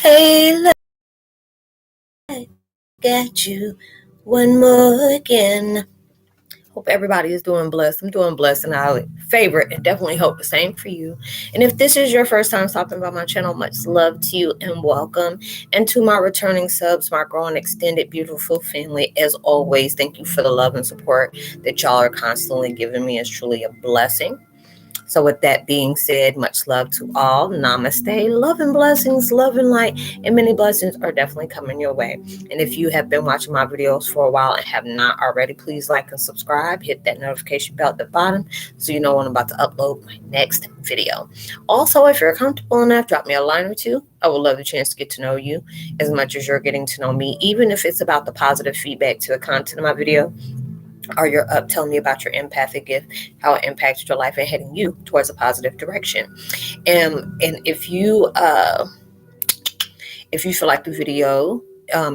Hey, look at you one more again. Hope everybody is doing blessed. I'm doing blessed, and I favorite and definitely hope the same for you. And if this is your first time stopping by my channel, much love to you and welcome. And to my returning subs, my growing extended beautiful family, as always, thank you for the love and support that y'all are constantly giving me. It's truly a blessing. So with that being said, much love to all. Namaste. Love and blessings, love and light, and many blessings are definitely coming your way. And if you have been watching my videos for a while and have not already, please like and subscribe. Hit that notification bell at the bottom so you know when I'm about to upload my next video. Also, if you're comfortable enough, drop me a line or two. I would love the chance to get to know you as much as you're getting to know me, even if it's about the positive feedback to the content of my video, or you're up telling me about your empathic gift, how it impacted your life and heading you towards a positive direction. And if you feel like the video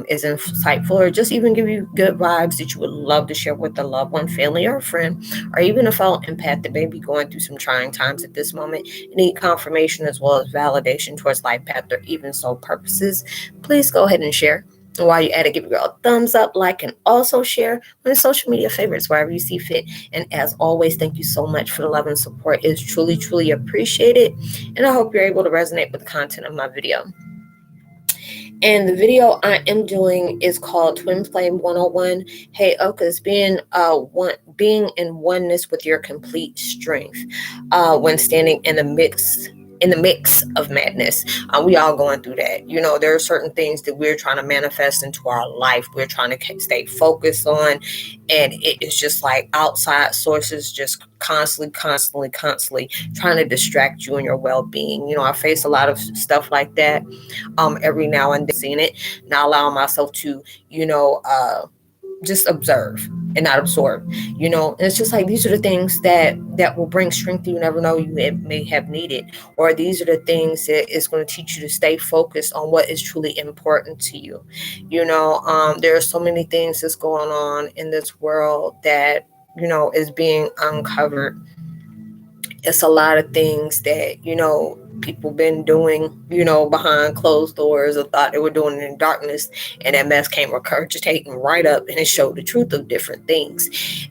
is insightful, or just even give you good vibes that you would love to share with a loved one, family, or a friend, or even a fellow empath that may be going through some trying times at this moment, and need confirmation as well as validation towards life path or even soul purposes, please go ahead and share. And while you're at it, give your girl a thumbs up, like, and also share on social media favorites wherever you see fit. And as always, thank you so much for the love and support. It's truly, truly appreciated. And I hope you're able to resonate with the content of my video. And the video I am doing is called Twin Flame 101. Heyokas, being in oneness with your complete strength when standing in the mix of madness. We all going through that. You know, there are certain things that we're trying to manifest into our life. We're trying to stay focused on, and it's just like outside sources just constantly trying to distract you and your well-being. You know, I face a lot of stuff like that every now and then, seeing it, not allowing myself to, just observe and not absorb, and it's just like, these are the things that will bring strength you never know you may have needed, or these are the things that is going to teach you to stay focused on what is truly important to you. There are so many things that's going on in this world that, is being uncovered. It's a lot of things that, people been doing, behind closed doors, or thought they were doing it in darkness, and that mess came regurgitating right up, and it showed the truth of different things.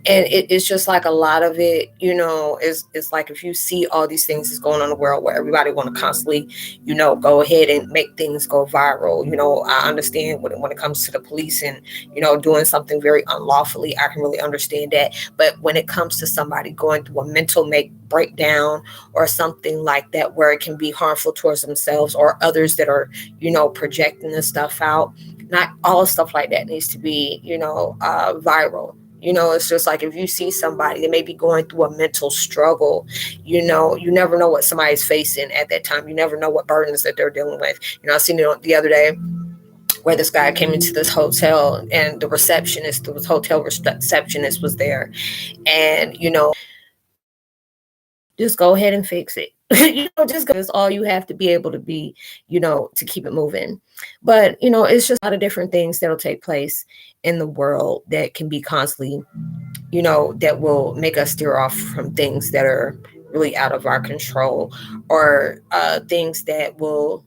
And it's just like a lot of it, it's like, if you see all these things that's going on in the world where everybody want to constantly, go ahead and make things go viral. I understand when it comes to the police and, doing something very unlawfully, I can really understand that. But when it comes to somebody going through a mental breakdown or something like that, where it can be harmful towards themselves or others that are, projecting this stuff out, not all stuff like that needs to be, viral. It's just like, if you see somebody that may be going through a mental struggle, you never know what somebody's facing at that time. You never know what burdens that they're dealing with. I seen it the other day where this guy came into this hotel, and the hotel receptionist was there, and, just go ahead and fix it. That's all you have to be able to be, to keep it moving. But, it's just a lot of different things that'll take place in the world that can be constantly, that will make us steer off from things that are really out of our control, or things that will,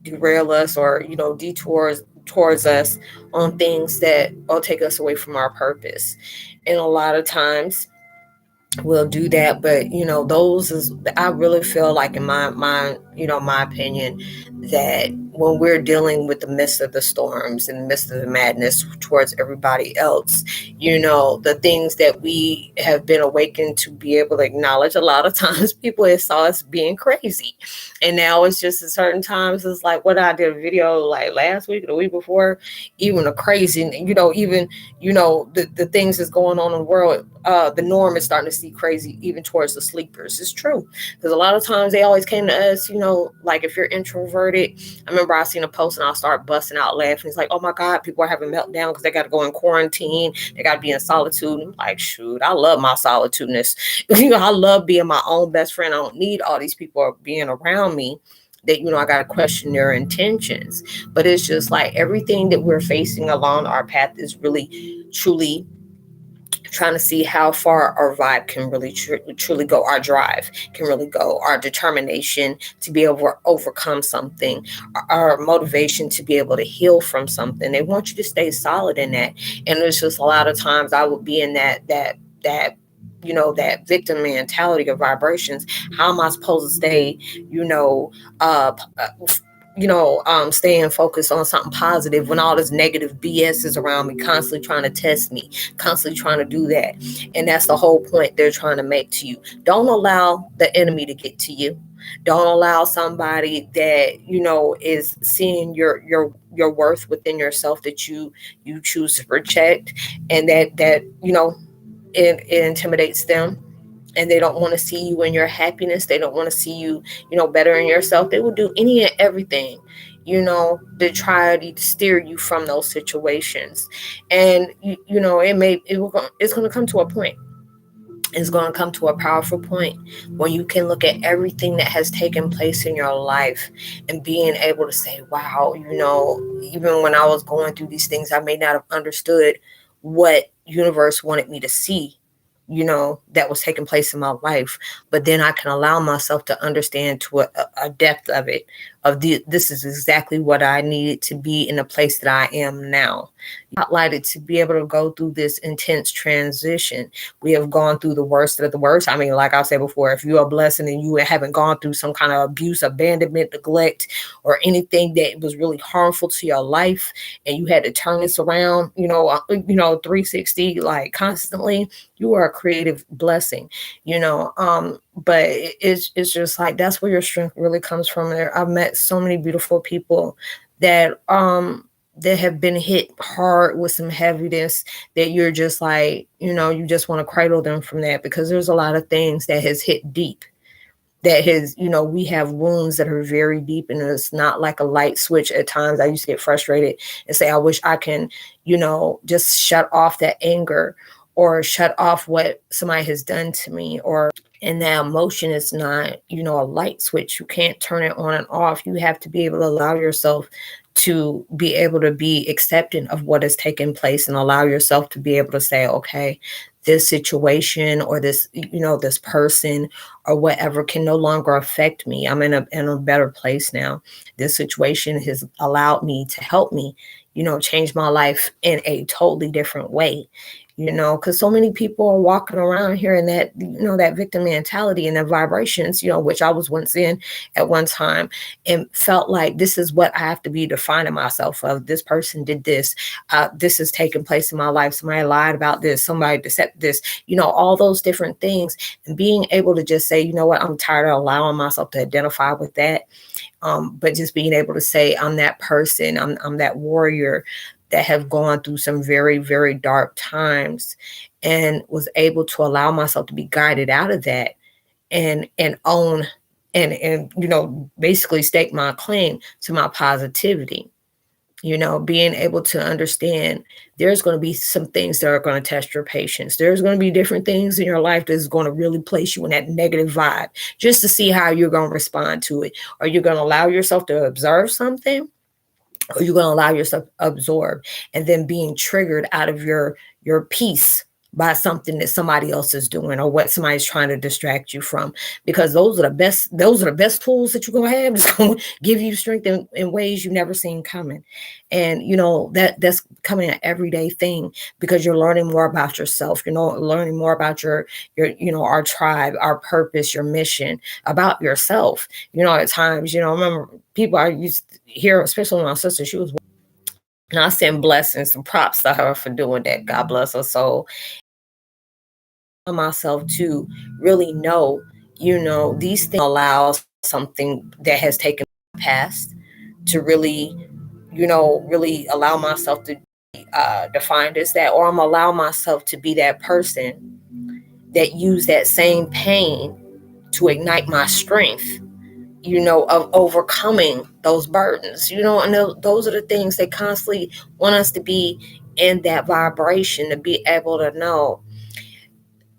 derail us, or, detours towards us on things that will take us away from our purpose. And a lot of times we'll do that, but I really feel like, in my opinion, that when we're dealing with the midst of the storms and the midst of the madness towards everybody else, the things that we have been awakened to be able to acknowledge, a lot of times people have saw us being crazy, and now it's just at certain times, it's like, what I did a video like last week or the week before, even a crazy, even the things that's going on in the world, the norm is starting to see crazy even towards the sleepers. It's true, because a lot of times they always came to us, like, if you're introverted. I remember I seen a post and I'll start busting out laughing. It's like, oh my God, people are having meltdown because they got to go in quarantine. They got to be in solitude. And I'm like, shoot, I love my solitudeness. I love being my own best friend. I don't need all these people being around me that, I got to question their intentions. But it's just like, everything that we're facing along our path is really, truly trying to see how far our vibe can really truly go, our drive can really go, our determination to be able to overcome something, our motivation to be able to heal from something. They want you to stay solid in that. And there's just a lot of times I would be in that that victim mentality of vibrations. How am I supposed to stay, uh, uh staying focused on something positive when all this negative BS is around me, constantly trying to test me, constantly trying to do that. And that's the whole point they're trying to make to you. Don't allow the enemy to get to you. Don't allow somebody that is seeing your worth within yourself, that you choose to protect, and that it intimidates them, and they don't want to see you in your happiness. They don't want to see you, better in yourself. They will do any and everything, to try to steer you from those situations. And it's going to come to a point. It's going to come to a powerful point when you can look at everything that has taken place in your life and being able to say, wow, even when I was going through these things, I may not have understood what universe wanted me to see, that was taking place in my life. But then I can allow myself to understand to a depth of it, this is exactly what I needed to be in the place that I am now. Spotlighted to be able to go through this intense transition. We have gone through the worst of the worst. I mean, like I said before, if you're a blessing and you haven't gone through some kind of abuse, abandonment, neglect, or anything that was really harmful to your life, and you had to turn this around, 360, like constantly, you are a creative blessing, but it's just like, that's where your strength really comes from. There, I've met so many beautiful people that have been hit hard with some heaviness, that you're just like, you just want to cradle them from that, because there's a lot of things that has hit deep, that has, we have wounds that are very deep, and it's not like a light switch. At times I used to get frustrated and say, I wish I can, just shut off that anger, or shut off what somebody has done to me, and that emotion is not, a light switch. You can't turn it on and off. You have to be able to allow yourself to be able to be accepting of what has taken place, and allow yourself to be able to say, okay, this situation, or this, this person, or whatever, can no longer affect me. I'm in a better place now. This situation has allowed me to help me, change my life in a totally different way. Because so many people are walking around here in that, that victim mentality and the vibrations, which I was once in at one time, and felt like this is what I have to be defining myself of. This person did this. This has taken place in my life. Somebody lied about this. Somebody decepted this, all those different things. And being able to just say, you know what, I'm tired of allowing myself to identify with that. But just being able to say, I'm that person, I'm that warrior that have gone through some very, very dark times, and was able to allow myself to be guided out of that, and own, and basically stake my claim to my positivity. Being able to understand there's going to be some things that are going to test your patience. There's going to be different things in your life that's going to really place you in that negative vibe, just to see how you're going to respond to it. Are you going to allow yourself to observe something, or you're going to allow yourself to absorb, and then being triggered out of your peace by something that somebody else is doing, or what somebody's trying to distract you from? Because those are the best tools that you're going to have. It's going to give you strength in ways you've never seen coming. And that's becoming an everyday thing, because you're learning more about yourself, learning more about your our tribe, our purpose, your mission, about yourself. At times, I remember people I used to hear, especially my sister, she was, and I send blessings and props to her for doing that. God bless her soul. Myself to really know, these things allow something that has taken past to really, really allow myself to define as that, or I'm allow myself to be that person that use that same pain to ignite my strength, of overcoming those burdens, and those are the things they constantly want us to be in that vibration, to be able to know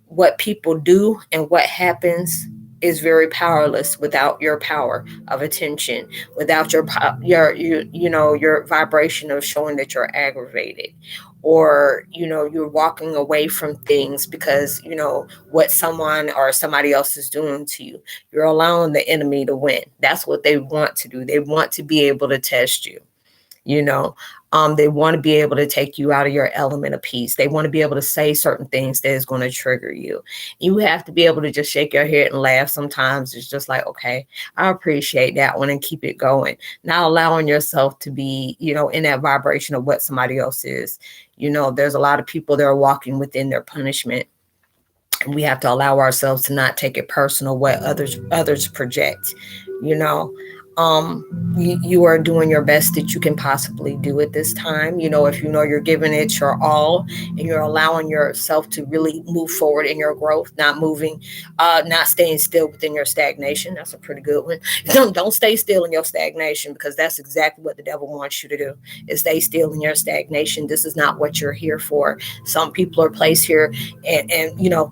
what people do and what happens is very powerless without your power of attention, without your vibration of showing that you're aggravated, or you're walking away from things because what someone or somebody else is doing to you. You're allowing the enemy to win. That's what they want to do. They want to be able to test you. you know they want to be able to take you out of your element of peace. They want to be able to say certain things that is going to trigger you. You have to be able to just shake your head and laugh. Sometimes it's just like, okay, I appreciate that one, and keep it going, not allowing yourself to be in that vibration of what somebody else is. There's a lot of people that are walking within their punishment, and we have to allow ourselves to not take it personal what others project. you know you are doing your best that you can possibly do at this time. If you're giving it your all, and you're allowing yourself to really move forward in your growth, not staying still within your stagnation. That's a pretty good one. Don't stay still in your stagnation, because that's exactly what the devil wants you to do, is stay still in your stagnation. This is not what you're here for. Some people are placed here, and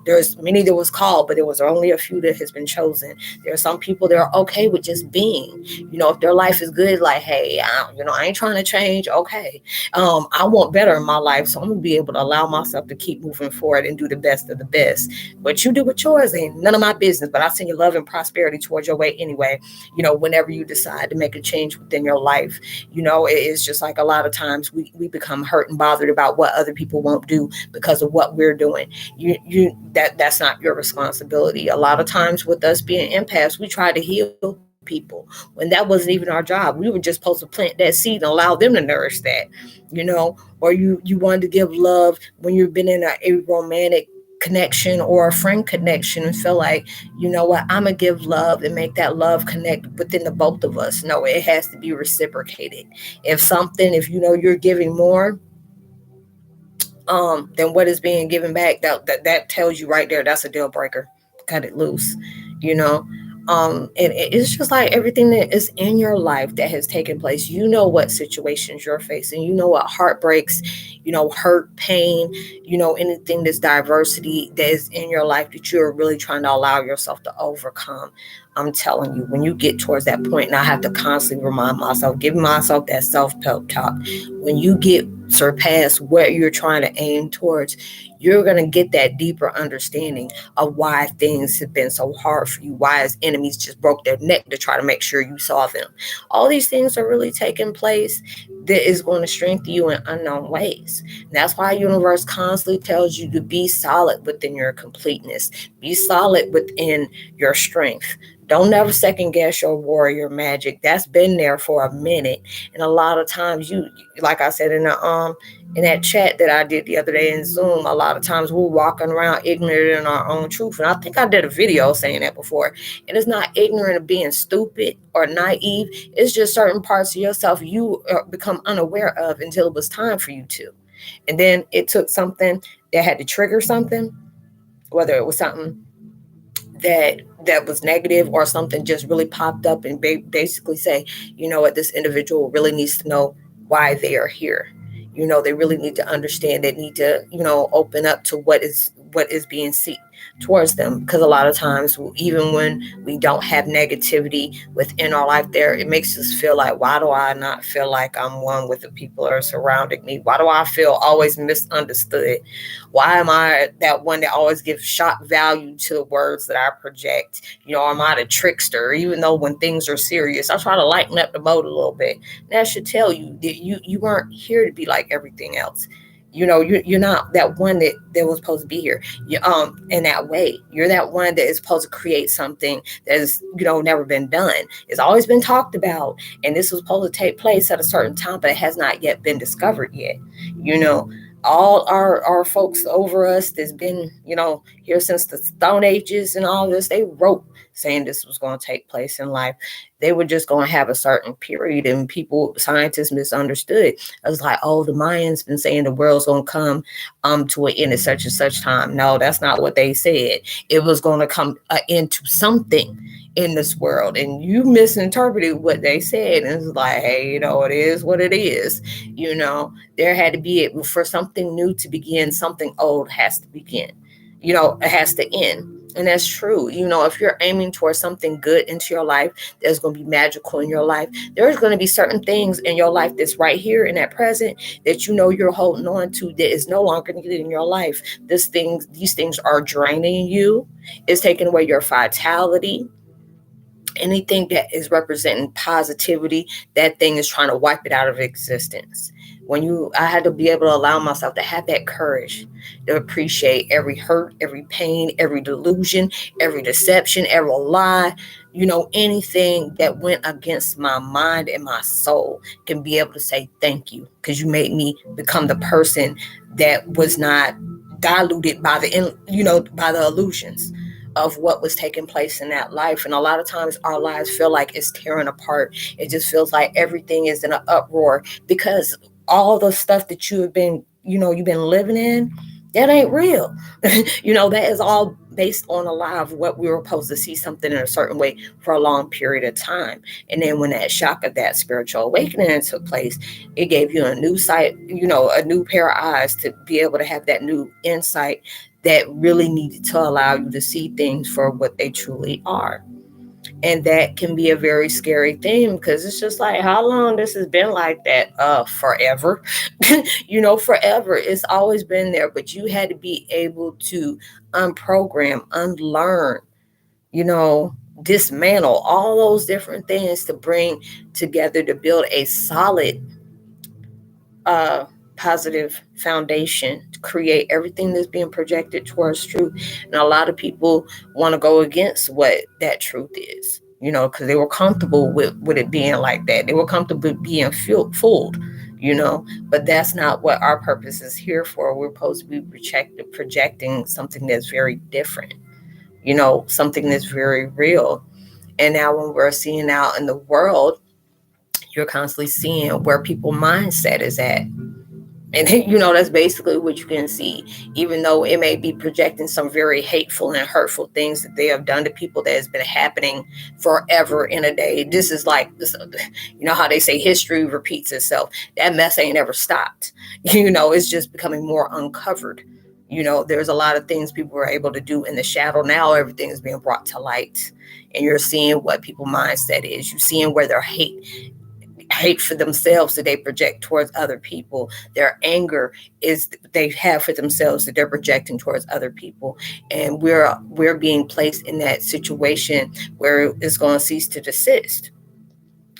there's many that was called, but there was only a few that has been chosen. There are some people that are okay with just being. If their life is good, like, hey, I ain't trying to change. Okay, I want better in my life, so I'm gonna be able to allow myself to keep moving forward and do the best of the best. What you do with yours ain't none of my business, but I send you love and prosperity towards your way anyway. Whenever you decide to make a change within your life, it's just like a lot of times we become hurt and bothered about what other people won't do because of what we're doing. That's not your responsibility. A lot of times with us being empaths, we try to heal people when that wasn't even our job. We were just supposed to plant that seed and allow them to nourish that. Or you wanted to give love when you've been in a romantic connection or a friend connection, and feel like, what, I'm gonna give love and make that love connect within the both of us. No, it has to be reciprocated. If you're giving more than what is being given back, that tells you right there, that's a deal breaker. Cut it loose. you know and it's just like everything that is in your life that has taken place. What situations you're facing. What heartbreaks, hurt, pain, anything that's diversity that is in your life that you're really trying to allow yourself to overcome. I'm telling you, when you get towards that point, and I have to constantly remind myself, giving myself that self-help talk, when you get surpass what you're trying to aim towards, you're going to get that deeper understanding of why things have been so hard for you, why his enemies just broke their neck to try to make sure you saw them. All these things are really taking place that is going to strengthen you in unknown ways. And that's why universe constantly tells you to be solid within your completeness, be solid within your strength. Don't never second guess your warrior magic. That's been there for a minute. And a lot of times, like I said in that chat that I did the other day in Zoom, a lot of times we're walking around ignorant in our own truth. And I think I did a video saying that before. And it's not ignorant of being stupid or naive. It's just certain parts of yourself you become unaware of until it was time for you to. And then it took something that had to trigger something, whether it was something that was negative, or something just really popped up and basically say, what, this individual really needs to know why they are here. They really need to understand. They need to open up to what is being seen towards them, because a lot of times, even when we don't have negativity within our life there, it makes us feel like, why do I not feel like I'm one with the people that are surrounding me? Why do I feel always misunderstood? Why am I that one that always gives shock value to the words that I project? Am I the trickster? Even though when things are serious, I try to lighten up the mode a little bit. That should tell you that you weren't here to be like everything else. You're not that one that was supposed to be here. In that way, you're that one that is supposed to create something that is never been done. It's always been talked about, and this was supposed to take place at a certain time, but it has not yet been discovered yet. All our folks over us that's been here since the Stone Ages and all this, they wrote saying this was going to take place in life. They were just going to have a certain period, and scientists misunderstood. It was like, oh, the Mayans been saying the world's going to come to an end at such and such time. No, that's not what they said. It was going to come into something in this world, and you misinterpreted what they said, and it's like, hey, it is what it is. There had to be, for something new to begin, something old has to begin. It has to end. And that's true. If you're aiming towards something good into your life, that's going to be magical in your life. There's going to be certain things in your life that's right here in that present that you're holding on to that is no longer needed in your life. These things are draining you. It's taking away your vitality. Anything that is representing positivity, that thing is trying to wipe it out of existence. I had to be able to allow myself to have that courage to appreciate every hurt, every pain, every delusion, every deception, every lie, anything that went against my mind and my soul, can be able to say thank you, because you made me become the person that was not diluted by the illusions of what was taking place in that life. And a lot of times our lives feel like it's tearing apart. It just feels like everything is in an uproar, because all the stuff that you've been living in, that ain't real. That is all based on a lie of what we were supposed to see something in a certain way for a long period of time. And then when that shock of that spiritual awakening took place, it gave you a new sight, a new pair of eyes to be able to have that new insight that really needed to allow you to see things for what they truly are. And that can be a very scary thing, because it's just like, how long this has been like that? Forever. Forever. It's always been there, but you had to be able to unprogram, unlearn, dismantle all those different things to bring together to build a solid uh, positive foundation to create everything that's being projected towards truth. And a lot of people want to go against what that truth is, because they were comfortable with it being like that. They were comfortable being fooled, but that's not what our purpose is here for. We're supposed to be projecting something that's very different, something that's very real. And now when we're seeing out in the world, you're constantly seeing where people's mindset is at. And that's basically what you can see, even though it may be projecting some very hateful and hurtful things that they have done to people that has been happening forever in a day. This is like this, how they say history repeats itself. That mess ain't ever stopped. It's just becoming more uncovered. There's a lot of things people were able to do in the shadow. Now everything is being brought to light, and you're seeing what people's mindset is. You're seeing where their hate for themselves that they project towards other people. Their anger is they have for themselves that they're projecting towards other people. And we're being placed in that situation where it's going to cease to desist.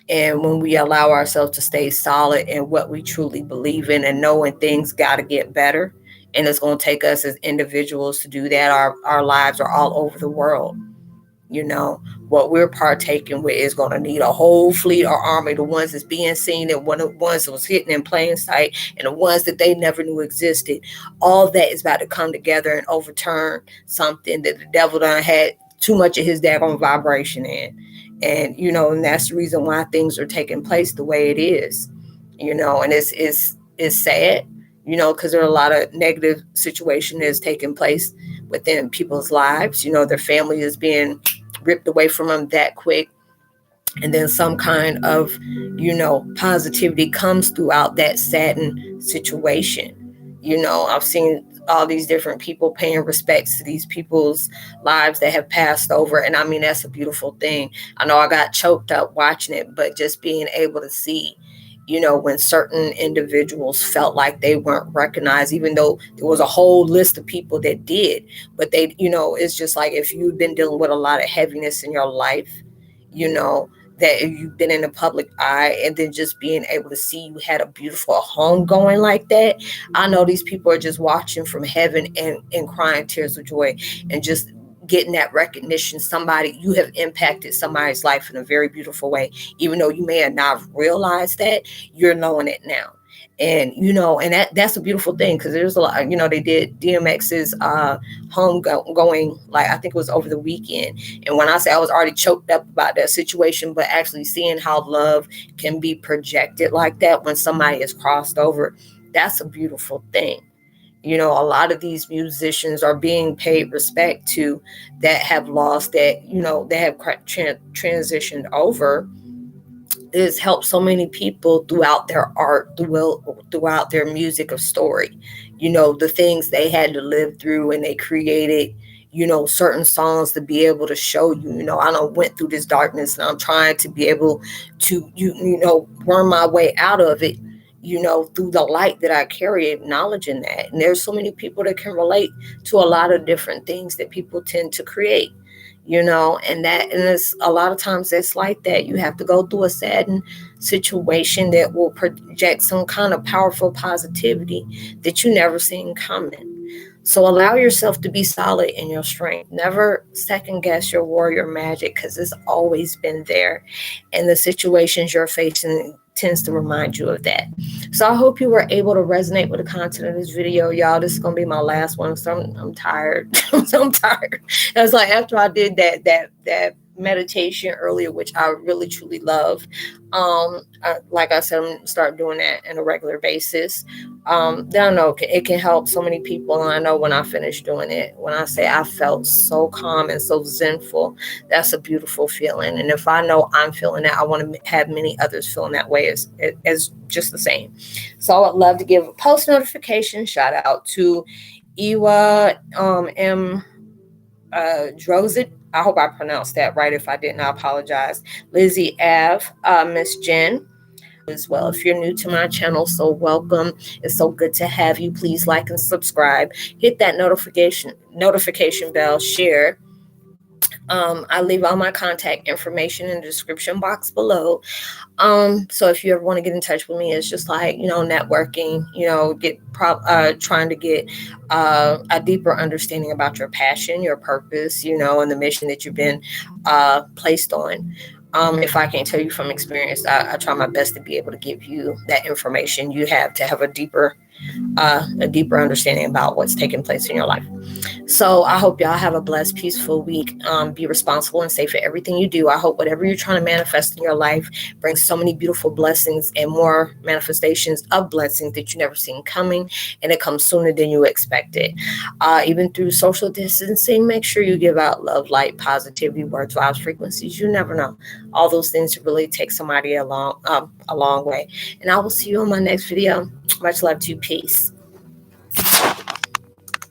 And when we allow ourselves to stay solid in what we truly believe in, and knowing things got to get better, and it's going to take us as individuals to do that. Our lives are all over the world. What we're partaking with is going to need a whole fleet or army, the ones that's being seen and one of the ones that was hidden in plain sight and the ones that they never knew existed. All that is about to come together and overturn something that the devil done had too much of his daggone vibration in. And that's the reason why things are taking place the way it is. And it's sad, because there are a lot of negative situation that's taking place within people's lives. Their family is being ripped away from them that quick. And then some kind of, positivity comes throughout that saddened situation. I've seen all these different people paying respects to these people's lives that have passed over. And I mean, that's a beautiful thing. I know I got choked up watching it, but just being able to see, when certain individuals felt like they weren't recognized, even though there was a whole list of people that did, but they, it's just like, if you've been dealing with a lot of heaviness in your life, that you've been in the public eye, and then just being able to see you had a beautiful home going like that. I know these people are just watching from heaven and crying tears of joy, and just getting that recognition. You have impacted somebody's life in a very beautiful way. Even though you may have not realized that, you're knowing it now. And that's a beautiful thing, because there's a lot, they did DMX's home going, like, I think it was over the weekend. And when I say I was already choked up about that situation, but actually seeing how love can be projected like that when somebody is crossed over, that's a beautiful thing. A lot of these musicians are being paid respect to, that have lost, that, they have transitioned over. It's helped so many people throughout their art, throughout their music of story. The things they had to live through, and they created, certain songs to be able to show you, I done went through this darkness and I'm trying to be able to, worm my way out of it, through the light that I carry, acknowledging that. And there's so many people that can relate to a lot of different things that people tend to create, and it's a lot of times it's like that. You have to go through a saddened situation that will project some kind of powerful positivity that you never seen coming. So allow yourself to be solid in your strength. Never second guess your warrior magic, because it's always been there. And the situations you're facing tends to remind you of that. So I hope you were able to resonate with the content of this video, y'all. This is gonna be my last one, so I'm tired. I'm tired. It was like after I did that meditation earlier, which I really truly loved. Like I said, I'm gonna start doing that on a regular basis. Then I know it can help so many people. And I know when I finish doing it, when I say I felt so calm and so zenful, that's a beautiful feeling. And if I know I'm feeling that, I want to have many others feeling that way as just the same. So I'd love to give a post notification shout out to Iwa M. Drozit. I hope I pronounced that right. If I didn't, I apologize. Lizzie Ave, Miss Jen as well. If you're new to my channel, so welcome. It's so good to have you. Please like and subscribe. Hit that notification bell. Share. I leave all my contact information in the description box below. So if you ever want to get in touch with me, it's just like, networking, trying to get a deeper understanding about your passion, your purpose, and the mission that you've been placed on. If I can't tell you from experience, I try my best to be able to give you that information you have to have a deeper understanding about what's taking place in your life. So I hope y'all have a blessed, peaceful week. Be responsible and safe for everything you do. I hope whatever you're trying to manifest in your life brings so many beautiful blessings and more manifestations of blessings that you never seen coming, and it comes sooner than you expected. Even through social distancing, make sure you give out love, light, positivity, words, vibes, frequencies. You never know. All those things really take somebody a long way. And I will see you on my next video. Much love to you. Peace.